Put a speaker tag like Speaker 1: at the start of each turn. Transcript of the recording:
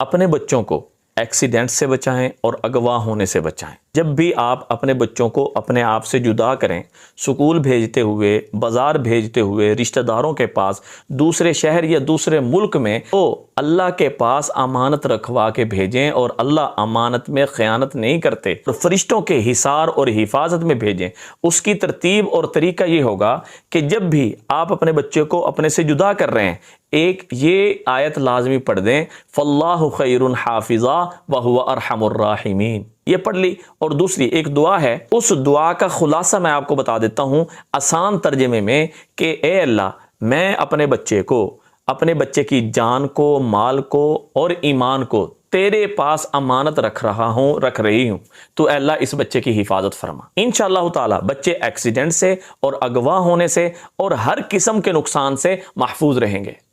Speaker 1: اپنے بچوں کو ایکسیڈنٹ سے بچائیں اور اغوا ہونے سے بچائیں۔ جب بھی آپ اپنے بچوں کو اپنے آپ سے جدا کریں، سکول بھیجتے ہوئے، بازار بھیجتے ہوئے، رشتہ داروں کے پاس، دوسرے شہر یا دوسرے ملک میں، تو اللہ کے پاس امانت رکھوا کے بھیجیں، اور اللہ امانت میں خیانت نہیں کرتے، اور فرشتوں کے حصار اور حفاظت میں بھیجیں۔ اس کی ترتیب اور طریقہ یہ ہوگا کہ جب بھی آپ اپنے بچے کو اپنے سے جدا کر رہے ہیں، ایک یہ آیت لازمی پڑھ دیں، فاللہ خیر حافظا وہو ارحم الراحمین، یہ پڑھ لی۔ اور دوسری ایک دعا ہے، اس دعا کا خلاصہ میں آپ کو بتا دیتا ہوں آسان ترجمے میں، کہ اے اللہ، میں اپنے بچے کی جان کو، مال کو اور ایمان کو تیرے پاس امانت رکھ رہی ہوں، تو اے اللہ اس بچے کی حفاظت فرما۔ انشاءاللہ تعالی بچے ایکسیڈنٹ سے اور اغوا ہونے سے اور ہر قسم کے نقصان سے محفوظ رہیں گے۔